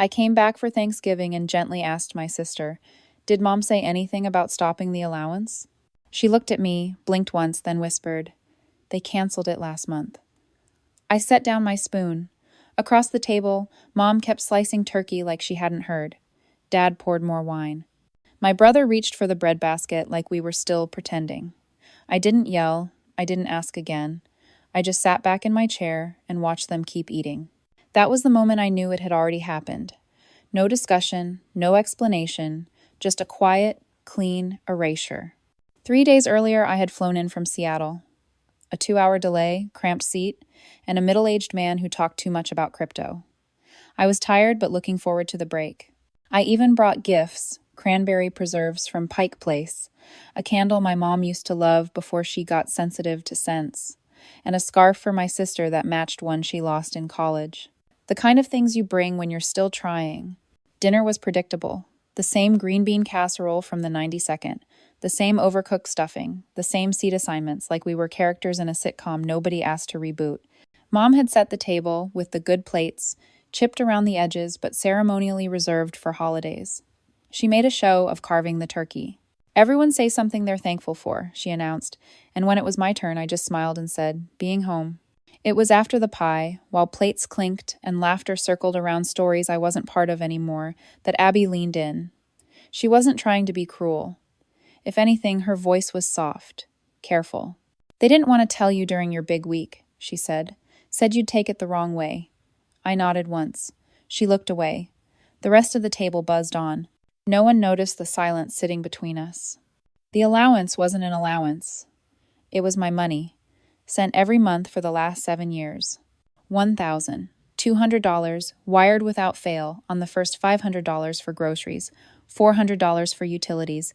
I came back for Thanksgiving and gently asked my sister, "Did Mom say anything about stopping the allowance?" She looked at me, blinked once, then whispered, "They canceled it last month." I set down my spoon. Across the table, Mom kept slicing turkey like she hadn't heard. Dad poured more wine. My brother reached for the breadbasket like we were still pretending. I didn't yell. I didn't ask again. I just sat back in my chair and watched them keep eating. That was the moment I knew it had already happened. No discussion, no explanation, just a quiet, clean erasure. 3 days earlier, I had flown in from Seattle. A 2-hour delay, cramped seat, and a middle-aged man who talked too much about crypto. I was tired but looking forward to the break. I even brought gifts, cranberry preserves from Pike Place, a candle my mom used to love before she got sensitive to scents, and a scarf for my sister that matched one she lost in college. The kind of things you bring when you're still trying. Dinner was predictable. The same green bean casserole from the 92nd, the same overcooked stuffing, the same seat assignments like we were characters in a sitcom nobody asked to reboot. Mom had set the table with the good plates, chipped around the edges but ceremonially reserved for holidays. She made a show of carving the turkey. "Everyone say something they're thankful for," she announced, and when it was my turn, I just smiled and said, "Being home." It was after the pie, while plates clinked and laughter circled around stories I wasn't part of anymore, that Abby leaned in. She wasn't trying to be cruel. If anything, her voice was soft, careful. "They didn't want to tell you during your big week," she said. "Said you'd take it the wrong way." I nodded once. She looked away. The rest of the table buzzed on. No one noticed the silence sitting between us. The allowance wasn't an allowance. It was my money, sent every month for the last 7 years. $1,200, wired without fail, on the first $500 for groceries, $400 for utilities,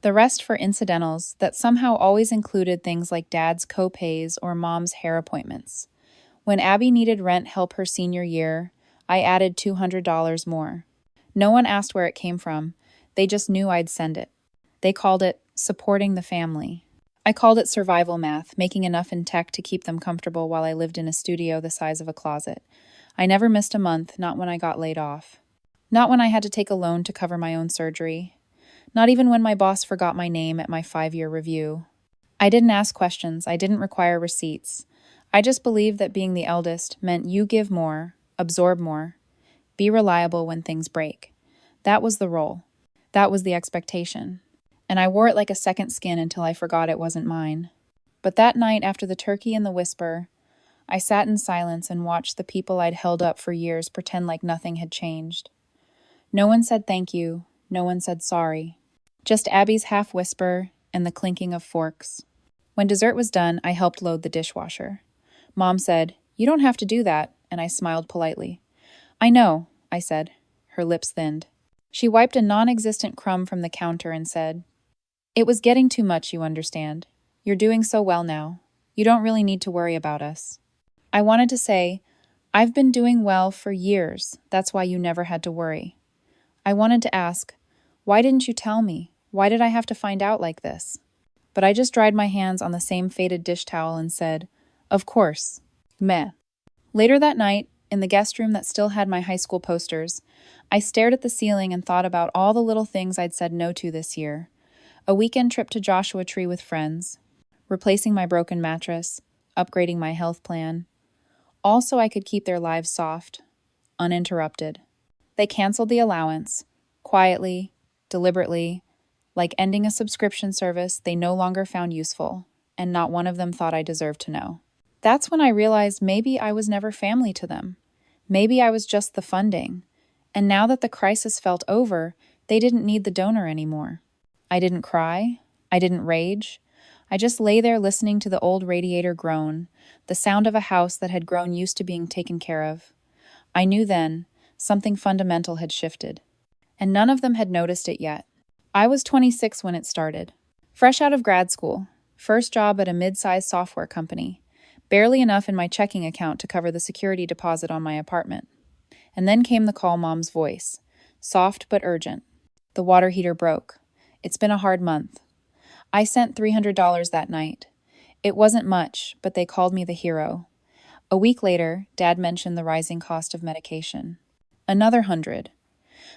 the rest for incidentals that somehow always included things like Dad's co-pays or Mom's hair appointments. When Abby needed rent help her senior year, I added $200 more. No one asked where it came from. They just knew I'd send it. They called it supporting the family. I called it survival math, making enough in tech to keep them comfortable while I lived in a studio the size of a closet. I never missed a month, not when I got laid off. Not when I had to take a loan to cover my own surgery. Not even when my boss forgot my name at my 5-year review. I didn't ask questions. I didn't require receipts. I just believed that being the eldest meant you give more, absorb more, be reliable when things break. That was the role. That was the expectation. And I wore it like a second skin until I forgot it wasn't mine. But that night, after the turkey and the whisper, I sat in silence and watched the people I'd held up for years pretend like nothing had changed. No one said thank you. No one said sorry. Just Abby's half whisper and the clinking of forks. When dessert was done, I helped load the dishwasher. Mom said, "You don't have to do that," and I smiled politely. "I know," I said. Her lips thinned. She wiped a non-existent crumb from the counter and said, "It was getting too much, you understand. You're doing so well now. You don't really need to worry about us." I wanted to say, "I've been doing well for years. That's why you never had to worry." I wanted to ask, "Why didn't you tell me? Why did I have to find out like this?" But I just dried my hands on the same faded dish towel and said, "Of course. Meh." Later that night, in the guest room that still had my high school posters, I stared at the ceiling and thought about all the little things I'd said no to this year. A weekend trip to Joshua Tree with friends, replacing my broken mattress, upgrading my health plan, all so I could keep their lives soft, uninterrupted. They canceled the allowance, quietly, deliberately, like ending a subscription service they no longer found useful, and not one of them thought I deserved to know. That's when I realized maybe I was never family to them. Maybe I was just the funding. And now that the crisis felt over, they didn't need the donor anymore. I didn't cry. I didn't rage. I just lay there listening to the old radiator groan, the sound of a house that had grown used to being taken care of. I knew then something fundamental had shifted. And none of them had noticed it yet. I was 26 when it started. Fresh out of grad school. First job at a mid-sized software company. Barely enough in my checking account to cover the security deposit on my apartment. And then came the call Mom's voice. Soft but urgent. The water heater broke. It's been a hard month. I sent $300 that night. It wasn't much, but they called me the hero. A week later, Dad mentioned the rising cost of medication. Another 100.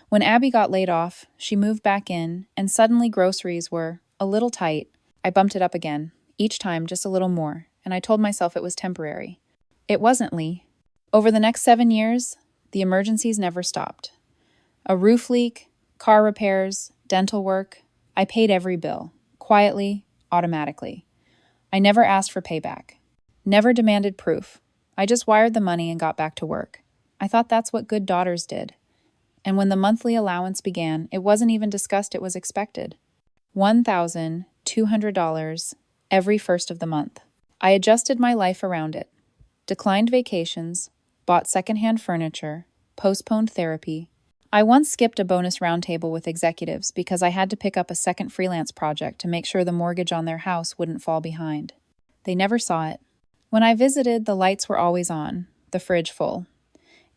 When Abby got laid off, she moved back in, and suddenly groceries were a little tight. I bumped it up again, each time just a little more, and I told myself it was temporary. It wasn't, Lee. Over the next 7 years, the emergencies never stopped. A roof leak, car repairs, dental work. I paid every bill, quietly, automatically. I never asked for payback. Never demanded proof. I just wired the money and got back to work. I thought that's what good daughters did. And when the monthly allowance began, it wasn't even discussed, it was expected. $1,200 every first of the month. I adjusted my life around it. Declined vacations, bought secondhand furniture, postponed therapy. I once skipped a bonus roundtable with executives because I had to pick up a second freelance project to make sure the mortgage on their house wouldn't fall behind. They never saw it. When I visited, the lights were always on, the fridge full.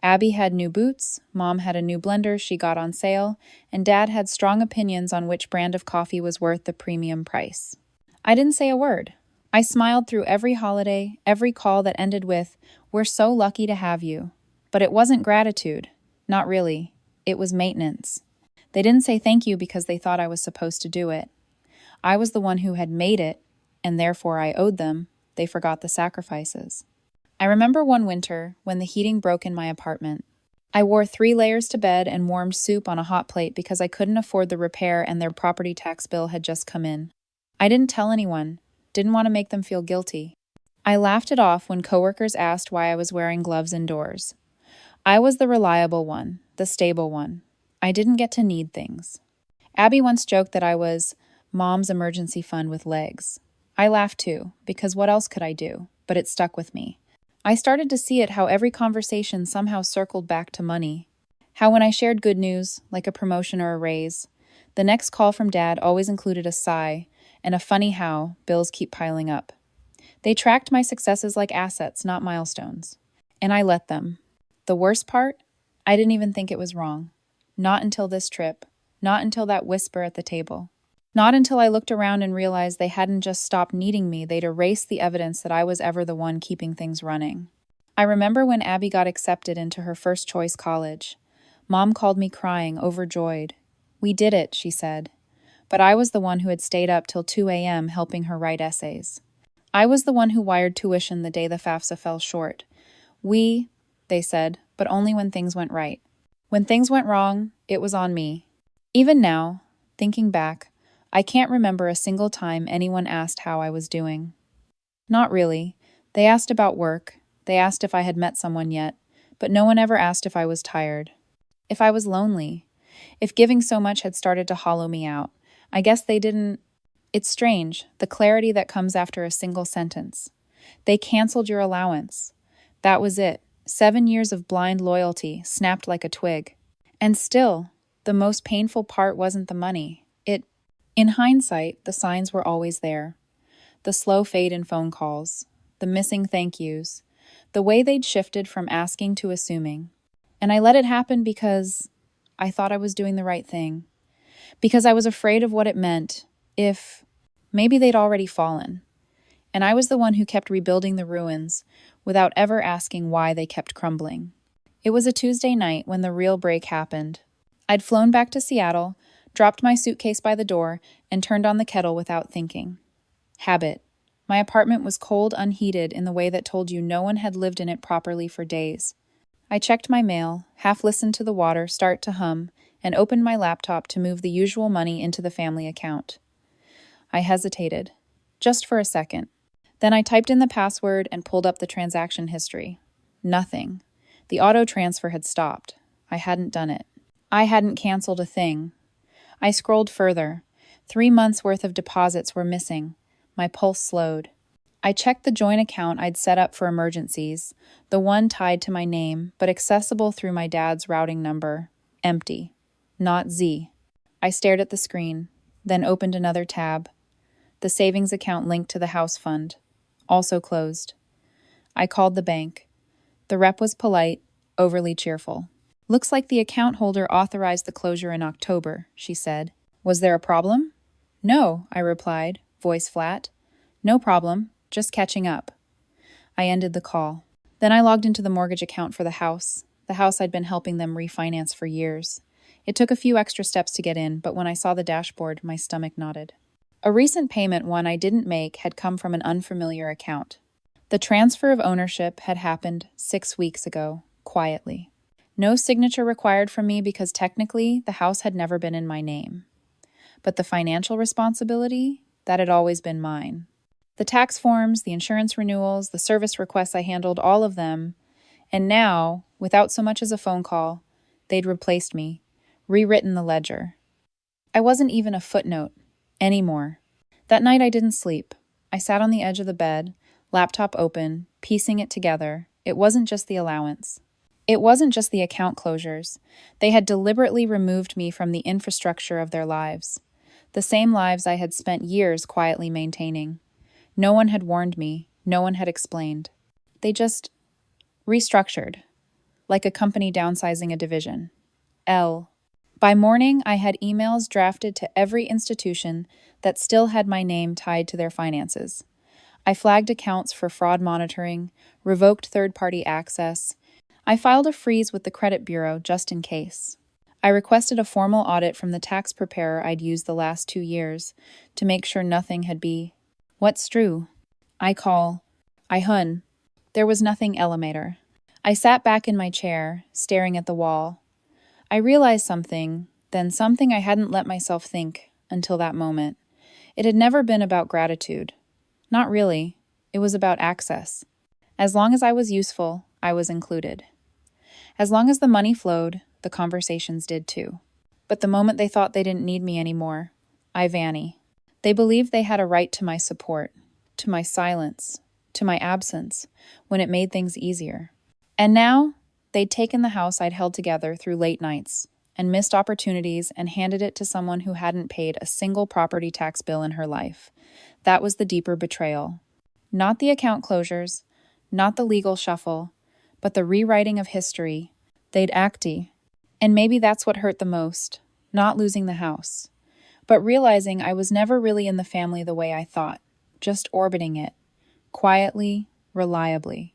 Abby had new boots, Mom had a new blender she got on sale, and Dad had strong opinions on which brand of coffee was worth the premium price. I didn't say a word. I smiled through every holiday, every call that ended with, "We're so lucky to have you." But it wasn't gratitude. Not really. It was maintenance. They didn't say thank you because they thought I was supposed to do it. I was the one who had made it, and therefore I owed them. They forgot the sacrifices. I remember one winter when the heating broke in my apartment. I wore 3 layers to bed and warmed soup on a hot plate because I couldn't afford the repair and their property tax bill had just come in. I didn't tell anyone, didn't want to make them feel guilty. I laughed it off when coworkers asked why I was wearing gloves indoors. I was the reliable one, the stable one. I didn't get to need things. Abby once joked that I was Mom's emergency fund with legs. I laughed too, because what else could I do? But it stuck with me. I started to see it how every conversation somehow circled back to money. How when I shared good news, like a promotion or a raise, the next call from Dad always included a sigh and a funny how bills keep piling up. They tracked my successes like assets, not milestones. And I let them. The worst part? I didn't even think it was wrong. Not until this trip. Not until that whisper at the table. Not until I looked around and realized they hadn't just stopped needing me, they'd erased the evidence that I was ever the one keeping things running. I remember when Abby got accepted into her first choice college. Mom called me crying, overjoyed. "We did it," she said. But I was the one who had stayed up till 2 a.m. helping her write essays. I was the one who wired tuition the day the FAFSA fell short. We, they said, but only when things went right. When things went wrong, it was on me. Even now, thinking back, I can't remember a single time anyone asked how I was doing. Not really. They asked about work. They asked if I had met someone yet, but no one ever asked if I was tired. If I was lonely. If giving so much had started to hollow me out. I guess they didn't. It's strange, the clarity that comes after a single sentence. They canceled your allowance. That was it. 7 years of blind loyalty, snapped like a twig. And still, the most painful part wasn't the money. In hindsight, the signs were always there. The slow fade in phone calls, the missing thank yous, the way they'd shifted from asking to assuming. And I let it happen because I thought I was doing the right thing. Because I was afraid of what it meant if maybe they'd already fallen. And I was the one who kept rebuilding the ruins without ever asking why they kept crumbling. It was a Tuesday night when the real break happened. I'd flown back to Seattle, dropped my suitcase by the door, and turned on the kettle without thinking. Habit. My apartment was cold, unheated in the way that told you no one had lived in it properly for days. I checked my mail, half listened to the water start to hum, and opened my laptop to move the usual money into the family account. I hesitated, just for a second. Then I typed in the password and pulled up the transaction history. Nothing. The auto transfer had stopped. I hadn't done it. I hadn't canceled a thing. I scrolled further. 3 months' worth of deposits were missing. My pulse slowed. I checked the joint account I'd set up for emergencies, the one tied to my name, but accessible through my dad's routing number. Empty. Not Z. I stared at the screen, then opened another tab. The savings account linked to the house fund. Also closed. I called the bank. The rep was polite, overly cheerful. "Looks like the account holder authorized the closure in October," she said. "Was there a problem?" "No," I replied, voice flat. "No problem, just catching up." I ended the call. Then I logged into the mortgage account for the house. the house I'd been helping them refinance for years. It took a few extra steps to get in, but when I saw the dashboard, my stomach knotted. A recent payment one I didn't make had come from an unfamiliar account. The transfer of ownership had happened 6 weeks ago, quietly. No signature required from me because technically the house had never been in my name. But the financial responsibility, that had always been mine. The tax forms, the insurance renewals, the service requests I handled, all of them. And now, without so much as a phone call, they'd replaced me, rewritten the ledger. I wasn't even a footnote anymore. That night I didn't sleep. I sat on the edge of the bed, laptop open, piecing it together. It wasn't just the allowance. It wasn't just the account closures. They had deliberately removed me from the infrastructure of their lives. The same lives I had spent years quietly maintaining. No one had warned me. No one had explained. They just restructured, like a company downsizing a division. By morning, I had emails drafted to every institution that still had my name tied to their finances. I flagged accounts for fraud monitoring, revoked third-party access. I filed a freeze with the credit bureau just in case. I requested a formal audit from the tax preparer I'd used the last 2 years to make sure nothing had be. What's true? I hun. There was nothing elevator. I sat back in my chair, staring at the wall. I realized something, then something I hadn't let myself think until that moment. It had never been about gratitude. Not really. It was about access. As long as I was useful, I was included. As long as the money flowed, the conversations did too. But the moment they thought they didn't need me anymore, I vanished. They believed they had a right to my support, to my silence, to my absence, when it made things easier. And now, they'd taken the house I'd held together through late nights and missed opportunities and handed it to someone who hadn't paid a single property tax bill in her life. That was the deeper betrayal. Not the account closures, not the legal shuffle, but the rewriting of history. They'd acty. And maybe that's what hurt the most, not losing the house, but realizing I was never really in the family the way I thought, just orbiting it, quietly, reliably,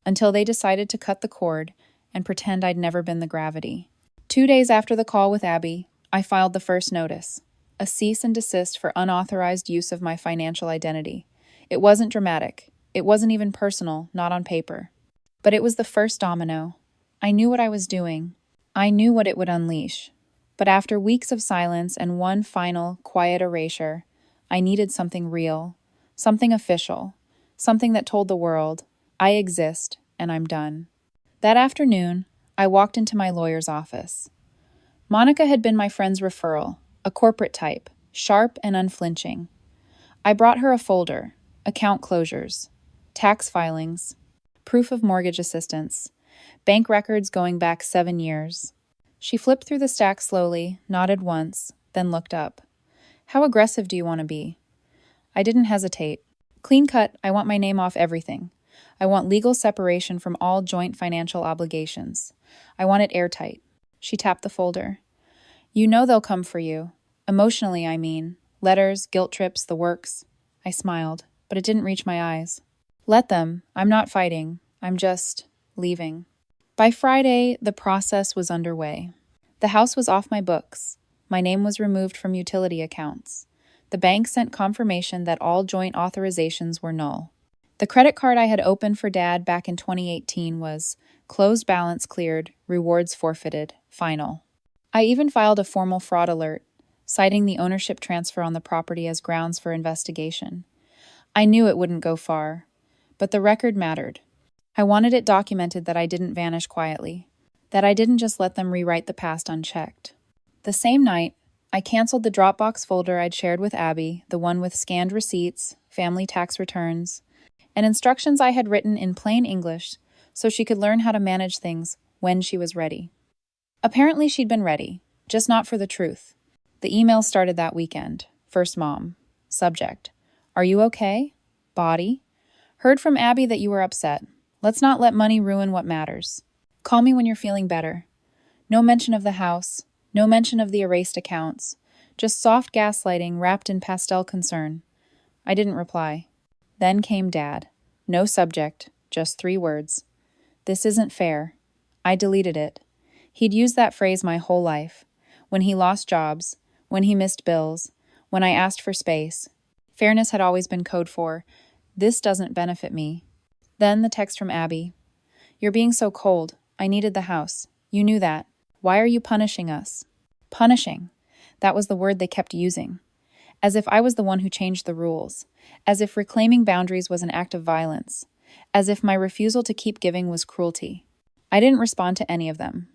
until they decided to cut the cord and pretend I'd never been the gravity. 2 days after the call with Abby, I filed the first notice, a cease and desist for unauthorized use of my financial identity. It wasn't dramatic. It wasn't even personal, not on paper. But it was the first domino. I knew what I was doing. I knew what it would unleash. But after weeks of silence and one final, quiet erasure, I needed something real, something official, something that told the world, I exist and I'm done. That afternoon, I walked into my lawyer's office. Monica had been my friend's referral, a corporate type, sharp and unflinching. I brought her a folder, account closures, tax filings, proof of mortgage assistance, bank records going back 7 years. She flipped through the stack slowly, nodded once, then looked up. How aggressive do you want to be? I didn't hesitate. Clean cut, I want my name off everything. I want legal separation from all joint financial obligations. I want it airtight. She tapped the folder. You know they'll come for you. Emotionally, I mean. Letters, guilt trips, the works. I smiled, but it didn't reach my eyes. Let them. I'm not fighting. I'm just leaving. By Friday, the process was underway. The house was off my books. My name was removed from utility accounts. The bank sent confirmation that all joint authorizations were null. The credit card I had opened for Dad back in 2018 was closed balance cleared, rewards forfeited, final. I even filed a formal fraud alert, citing the ownership transfer on the property as grounds for investigation. I knew it wouldn't go far, but the record mattered. I wanted it documented that I didn't vanish quietly, that I didn't just let them rewrite the past unchecked. The same night, I canceled the Dropbox folder I'd shared with Abby, the one with scanned receipts, family tax returns, and instructions I had written in plain English so she could learn how to manage things when she was ready. Apparently she'd been ready, just not for the truth. The email started that weekend. First mom. Subject. Are you okay? Body. Heard from Abby that you were upset. Let's not let money ruin what matters. Call me when you're feeling better. No mention of the house. No mention of the erased accounts. Just soft gaslighting wrapped in pastel concern. I didn't reply. Then came Dad. No subject, just 3 words. This isn't fair. I deleted it. He'd used that phrase my whole life. When he lost jobs, when he missed bills, when I asked for space. Fairness had always been code for, this doesn't benefit me. Then the text from Abby. You're being so cold. I needed the house. You knew that. Why are you punishing us? Punishing. That was the word they kept using. As if I was the one who changed the rules. As if reclaiming boundaries was an act of violence. As if my refusal to keep giving was cruelty. I didn't respond to any of them.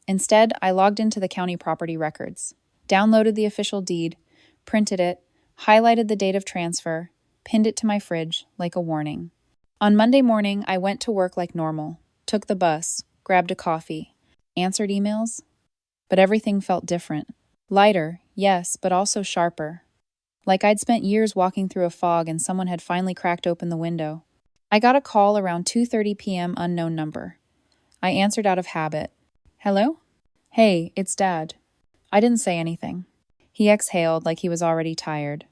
Instead, I logged into the county property records, downloaded the official deed, printed it, highlighted the date of transfer, pinned it to my fridge like a warning. On Monday morning, I went to work like normal, took the bus, grabbed a coffee, answered emails, but everything felt different. Lighter, yes, but also sharper. Like I'd spent years walking through a fog and someone had finally cracked open the window. I got a call around 2:30 p.m. unknown number. I answered out of habit. Hello? Hey, it's Dad. I didn't say anything. He exhaled like he was already tired.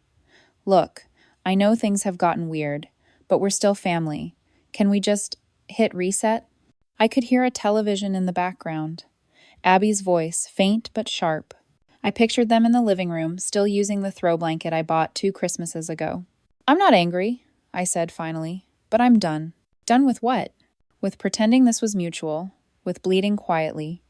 Look, I know things have gotten weird, but we're still family. Can we just hit reset? I could hear a television in the background. Abby's voice, faint but sharp. I pictured them in the living room, still using the throw blanket I bought 2 Christmases ago. I'm not angry, I said finally, but I'm done. Done with what? With pretending this was mutual, with bleeding quietly,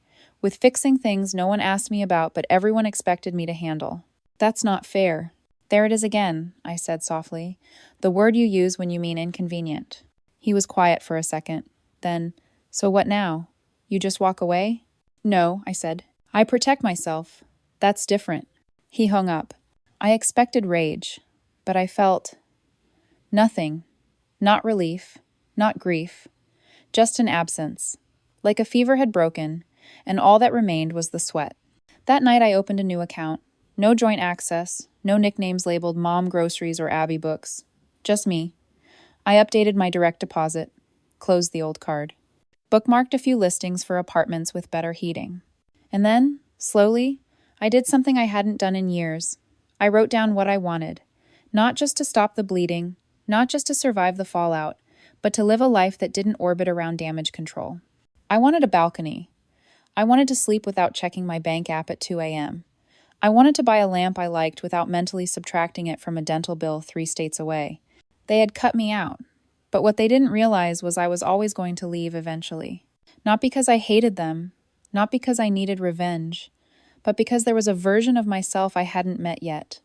with fixing things no one asked me about but everyone expected me to handle. That's not fair. There it is again, I said softly, the word you use when you mean inconvenient. He was quiet for a second. Then, so what now? You just walk away? No, I said. I protect myself. That's different. He hung up. I expected rage, but I felt nothing. Not relief, not grief, just an absence. Like a fever had broken, and all that remained was the sweat. That night I opened a new account. No joint access, no nicknames labeled Mom Groceries or Abby Books. Just me. I updated my direct deposit, closed the old card, bookmarked a few listings for apartments with better heating. And then, slowly, I did something I hadn't done in years. I wrote down what I wanted, not just to stop the bleeding, not just to survive the fallout, but to live a life that didn't orbit around damage control. I wanted a balcony. I wanted to sleep without checking my bank app at 2 a.m. I wanted to buy a lamp I liked without mentally subtracting it from a dental bill 3 states away. They had cut me out, but what they didn't realize was I was always going to leave eventually. Not because I hated them, not because I needed revenge, but because there was a version of myself I hadn't met yet.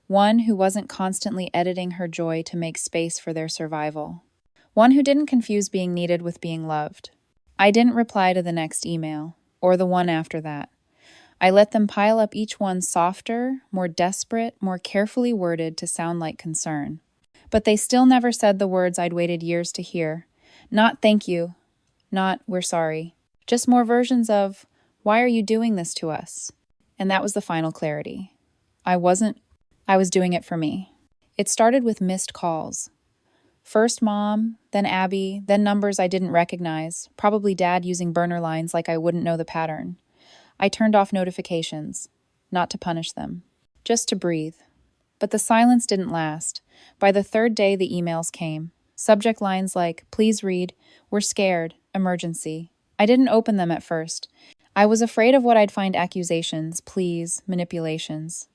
One who wasn't constantly editing her joy to make space for their survival. One who didn't confuse being needed with being loved. I didn't reply to the next email, or the one after that. I let them pile up, each one softer, more desperate, more carefully worded to sound like concern. But they still never said the words I'd waited years to hear. Not thank you, not we're sorry. Just more versions of, why are you doing this to us? And that was the final clarity. I was doing it for me. It started with missed calls. First Mom, then Abby, then numbers I didn't recognize, probably Dad using burner lines like I wouldn't know the pattern. I turned off notifications, not to punish them, just to breathe. But the silence didn't last. By the 3rd day, the emails came. Subject lines like, please read, we're scared, emergency. I didn't open them at first. I was afraid of what I'd find: accusations, pleas, manipulations.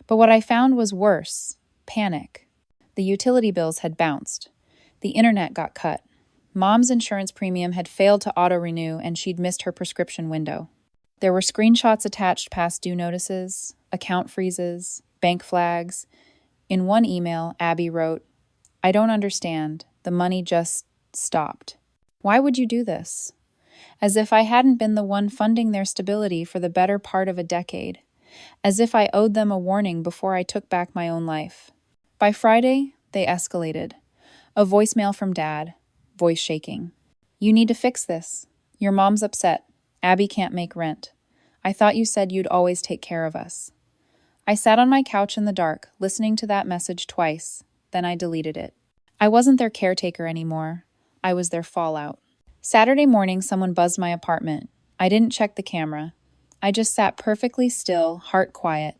But what I found was worse: panic. The utility bills had bounced. The internet got cut. Mom's insurance premium had failed to auto-renew and she'd missed her prescription window. There were screenshots attached past due notices, account freezes, bank flags. In one email, Abby wrote, I don't understand. The money just stopped. Why would you do this? As if I hadn't been the one funding their stability for the better part of a decade. As if I owed them a warning before I took back my own life. By Friday, they escalated. A voicemail from Dad, voice shaking. You need to fix this. Your mom's upset. Abby can't make rent. I thought you said you'd always take care of us. I sat on my couch in the dark, listening to that message twice. Then I deleted it. I wasn't their caretaker anymore. I was their fallout. Saturday morning, someone buzzed my apartment. I didn't check the camera. I just sat perfectly still, heart quiet.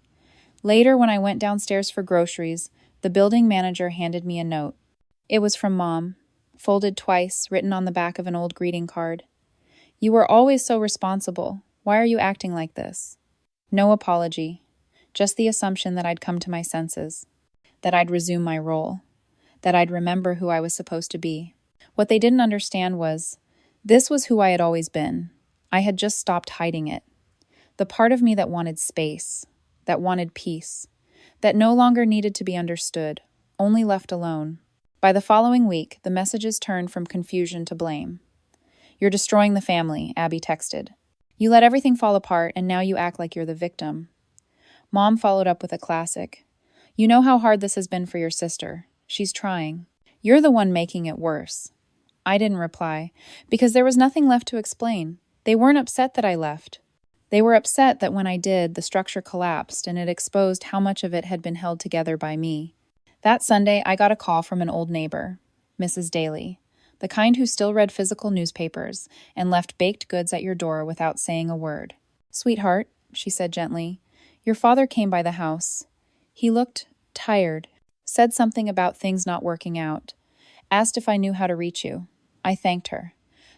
Later, when I went downstairs for groceries, the building manager handed me a note. It was from Mom, folded twice, written on the back of an old greeting card. You were always so responsible. Why are you acting like this? No apology, just the assumption that I'd come to my senses, that I'd resume my role, that I'd remember who I was supposed to be. What they didn't understand was, this was who I had always been. I had just stopped hiding it. The part of me that wanted space, that wanted peace, that no longer needed to be understood, only left alone. By the following week, the messages turned from confusion to blame. "You're destroying the family," Abby texted. "You let everything fall apart, and now you act like you're the victim." Mom followed up with a classic. "You know how hard this has been for your sister. She's trying. You're the one making it worse." I didn't reply, because there was nothing left to explain. They weren't upset that I left. They were upset that when I did, the structure collapsed, and it exposed how much of it had been held together by me. That Sunday, I got a call from an old neighbor, Mrs. Daly, the kind who still read physical newspapers and left baked goods at your door without saying a word. "Sweetheart," she said gently, "your father came by the house. He looked tired, said something about things not working out, asked if I knew how to reach you." I thanked her,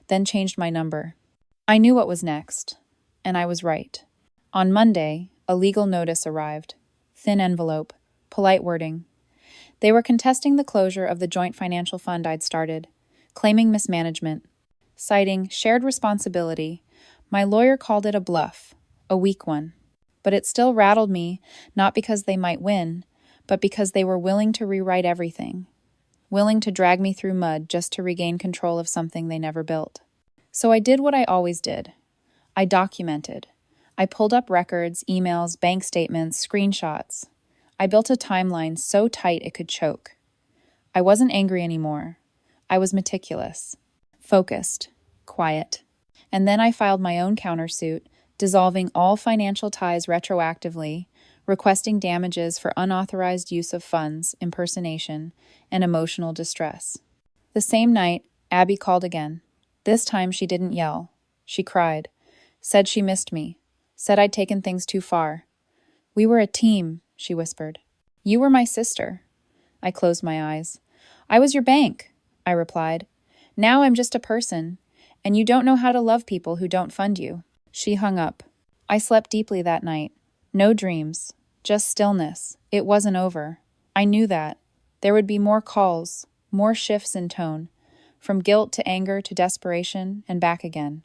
then changed my number. I knew what was next, and I was right. On Monday, a legal notice arrived. Thin envelope, polite wording. They were contesting the closure of the joint financial fund I'd started, claiming mismanagement. Citing shared responsibility, my lawyer called it a bluff, a weak one. But it still rattled me, not because they might win, but because they were willing to rewrite everything, willing to drag me through mud just to regain control of something they never built. So I did what I always did. I documented. I pulled up records, emails, bank statements, screenshots. I built a timeline so tight it could choke. I wasn't angry anymore. I was meticulous, focused, quiet. And then I filed my own countersuit, dissolving all financial ties retroactively, requesting damages for unauthorized use of funds, impersonation, and emotional distress. The same night, Abby called again. This time she didn't yell. She cried, said she missed me, said I'd taken things too far. "We were a team," she whispered. "You were my sister." I closed my eyes. "I was your bank," I replied. "Now I'm just a person, and you don't know how to love people who don't fund you." She hung up. I slept deeply that night. No dreams, just stillness. It wasn't over. I knew that. There would be more calls, more shifts in tone, from guilt to anger to desperation and back again.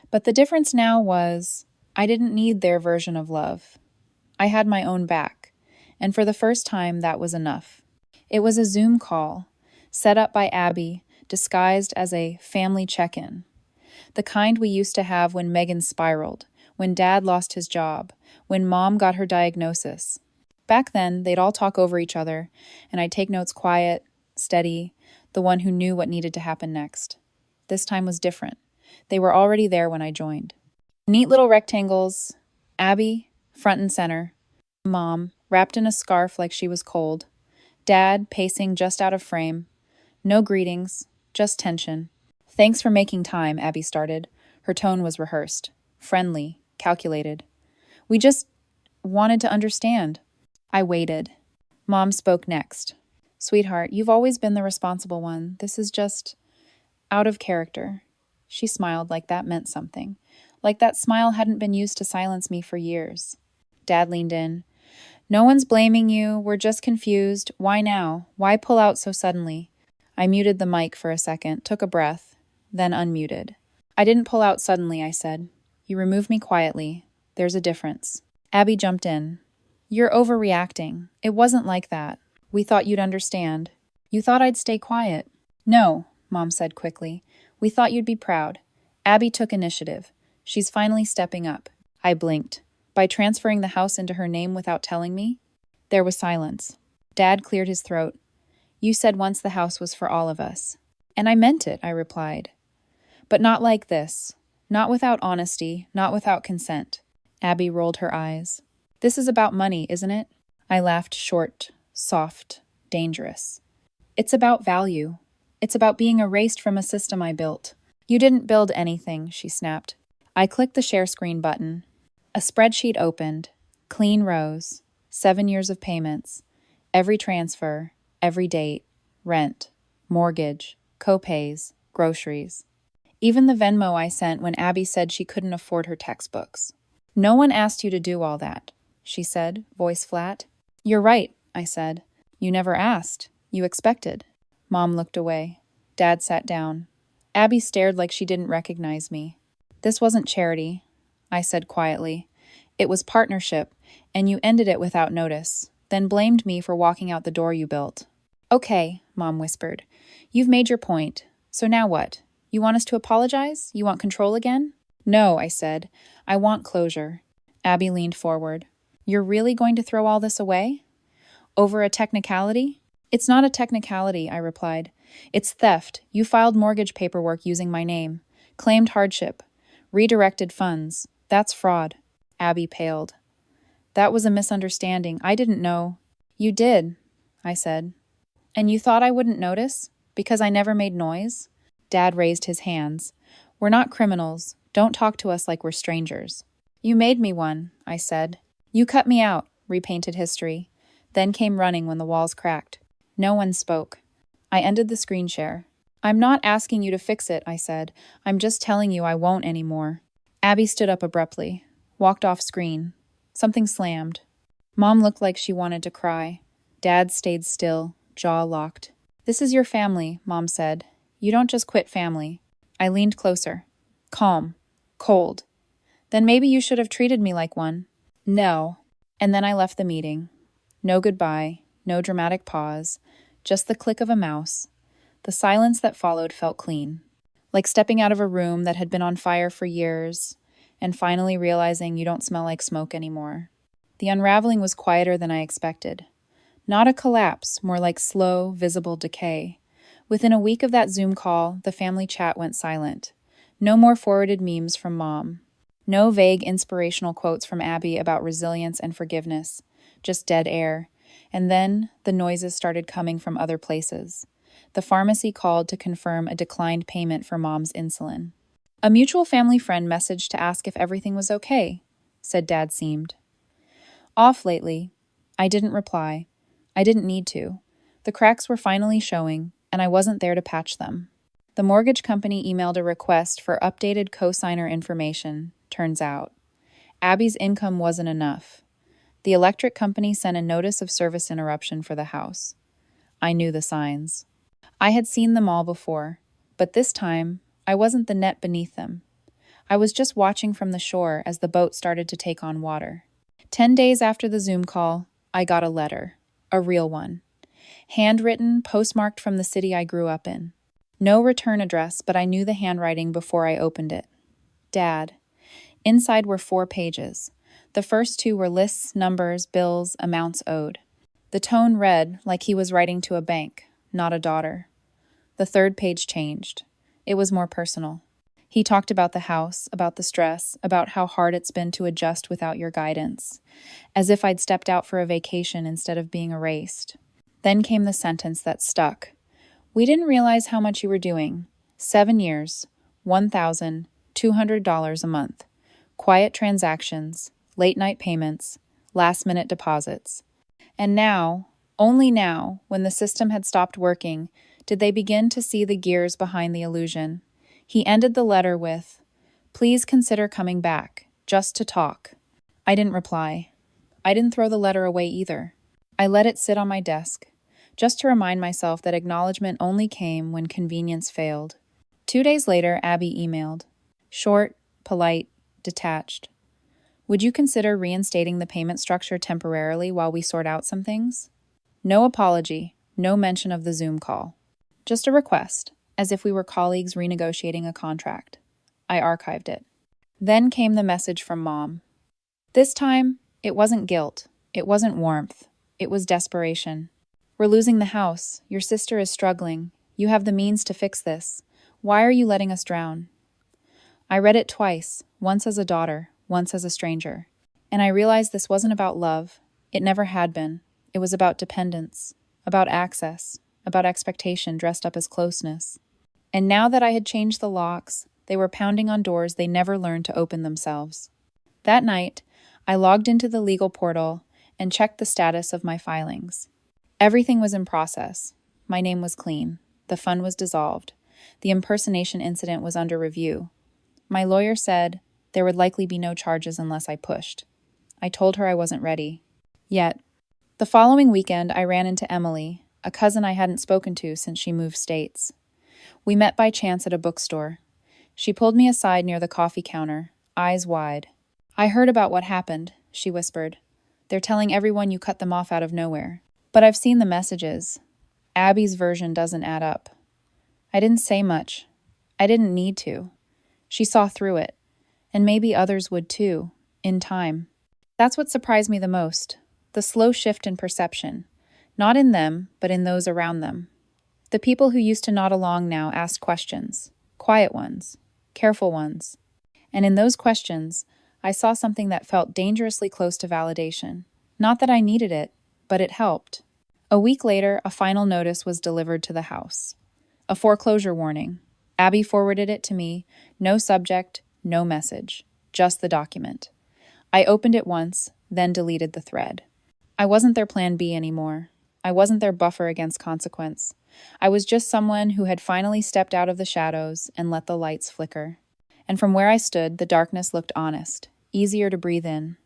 But the difference now was, I didn't need their version of love. I had my own back, and for the first time that was enough. It was a Zoom call, set up by Abby, disguised as a family check-in. The kind we used to have when Megan spiraled, when Dad lost his job, when Mom got her diagnosis. Back then, they'd all talk over each other, and I'd take notes quiet, steady, the one who knew what needed to happen next. This time was different. They were already there when I joined. Neat little rectangles, Abby, front and center, Mom, wrapped in a scarf like she was cold, Dad, pacing just out of frame. No greetings, just tension. "Thanks for making time," Abby started. Her tone was rehearsed, friendly, calculated. "We just wanted to understand." I waited. Mom spoke next. "Sweetheart, you've always been the responsible one. This is just out of character." She smiled like that meant something, like that smile hadn't been used to silence me for years. Dad leaned in. "No one's blaming you. We're just confused. Why now? Why pull out so suddenly?" I muted the mic for a second, took a breath, then unmuted. "I didn't pull out suddenly," I said. "You removed me quietly. There's a difference." Abby jumped in. "You're overreacting. It wasn't like that. We thought you'd understand. You thought I'd stay quiet." "No," Mom said quickly. "We thought you'd be proud." Abby took initiative. "She's finally stepping up." I blinked. By transferring the house into her name without telling me? There was silence. Dad cleared his throat. "You said once the house was for all of us." "And I meant it," I replied. "But not like this. Not without honesty, not without consent." Abby rolled her eyes. "This is about money, isn't it?" I laughed short, soft, dangerous. "It's about value. It's about being erased from a system I built." "You didn't build anything," she snapped. I clicked the share screen button. A spreadsheet opened. Clean rows. 7 years of payments. Every transfer, every date, rent, mortgage, co-pays, groceries. Even the Venmo I sent when Abby said she couldn't afford her textbooks. No one asked you to do all that, she said, voice flat. You're right, I said. You never asked. You expected. Mom looked away. Dad sat down. Abby stared like she didn't recognize me. This wasn't charity, I said quietly. It was partnership, and you ended it without notice, then blamed me for walking out the door you built. Okay, Mom whispered. You've made your point. So now what? You want us to apologize? You want control again? No, I said. I want closure. Abby leaned forward. You're really going to throw all this away? Over a technicality? It's not a technicality, I replied. It's theft. You filed mortgage paperwork using my name. Claimed hardship. Redirected funds. That's fraud. Abby paled. That was a misunderstanding. I didn't know. You did, I said. And you thought I wouldn't notice? Because I never made noise? Dad raised his hands. We're not criminals. Don't talk to us like we're strangers. You made me one, I said. You cut me out, repainted history. Then came running when the walls cracked. No one spoke. I ended the screen share. I'm not asking you to fix it, I said. I'm just telling you I won't anymore. Abby stood up abruptly, walked off screen. Something slammed. Mom looked like she wanted to cry. Dad stayed still, jaw locked. This is your family, Mom said. You don't just quit family. I leaned closer. Calm. Cold. Then maybe you should have treated me like one. No. And then I left the meeting. No goodbye, no dramatic pause, just the click of a mouse. The silence that followed felt clean, like stepping out of a room that had been on fire for years and finally realizing you don't smell like smoke anymore. The unraveling was quieter than I expected. Not a collapse, more like slow, visible decay. Within a week of that Zoom call, the family chat went silent. No more forwarded memes from Mom. No vague inspirational quotes from Abby about resilience and forgiveness. Just dead air. And then the noises started coming from other places. The pharmacy called to confirm a declined payment for Mom's insulin. A mutual family friend messaged to ask if everything was okay, said Dad seemed. Off lately. I didn't reply. I didn't need to. The cracks were finally showing, and I wasn't there to patch them. The mortgage company emailed a request for updated cosigner information, turns out. Abby's income wasn't enough. The electric company sent a notice of service interruption for the house. I knew the signs. I had seen them all before, but this time, I wasn't the net beneath them. I was just watching from the shore as the boat started to take on water. 10 days after the Zoom call, I got a letter, a real one. Handwritten, postmarked from the city I grew up in. No return address, but I knew the handwriting before I opened it. Dad. Inside were 4 pages. The first 2 were lists, numbers, bills, amounts owed. The tone read like he was writing to a bank, not a daughter. The 3rd page changed. It was more personal. He talked about the house, about the stress, about how hard it's been to adjust without your guidance, as if I'd stepped out for a vacation instead of being erased. Then came the sentence that stuck. We didn't realize how much you were doing. 7 years, $1,200 a month. Quiet transactions, late-night payments, last-minute deposits. And now, only now, when the system had stopped working, did they begin to see the gears behind the illusion. He ended the letter with, "Please consider coming back, just to talk." I didn't reply. I didn't throw the letter away either. I let it sit on my desk, just to remind myself that acknowledgement only came when convenience failed. 2 days later, Abby emailed. Short, polite, detached. Would you consider reinstating the payment structure temporarily while we sort out some things? No apology, no mention of the Zoom call. Just a request, as if we were colleagues renegotiating a contract. I archived it. Then came the message from Mom. This time, it wasn't guilt. It wasn't warmth. It was desperation. We're losing the house. Your sister is struggling. You have the means to fix this. Why are you letting us drown? I read it twice, once as a daughter, once as a stranger. And I realized this wasn't about love. It never had been. It was about dependence, about access, about expectation dressed up as closeness. And now that I had changed the locks, they were pounding on doors they never learned to open themselves. That night, I logged into the legal portal and checked the status of my filings. Everything was in process. My name was clean. The fund was dissolved. The impersonation incident was under review. My lawyer said there would likely be no charges unless I pushed. I told her I wasn't ready. Yet, the following weekend, I ran into Emily, a cousin I hadn't spoken to since she moved states. We met by chance at a bookstore. She pulled me aside near the coffee counter, eyes wide. "I heard about what happened," she whispered. "They're telling everyone you cut them off out of nowhere. But I've seen the messages. Abby's version doesn't add up." I didn't say much. I didn't need to. She saw through it, and maybe others would too, in time. That's what surprised me the most, the slow shift in perception, not in them, but in those around them. The people who used to nod along now asked questions, quiet ones, careful ones. And in those questions, I saw something that felt dangerously close to validation. Not that I needed it, but it helped. A week later, a final notice was delivered to the house. A foreclosure warning. Abby forwarded it to me, no subject, no message, just the document. I opened it once, then deleted the thread. I wasn't their plan B anymore. I wasn't their buffer against consequence. I was just someone who had finally stepped out of the shadows and let the lights flicker. And from where I stood, the darkness looked honest, easier to breathe in.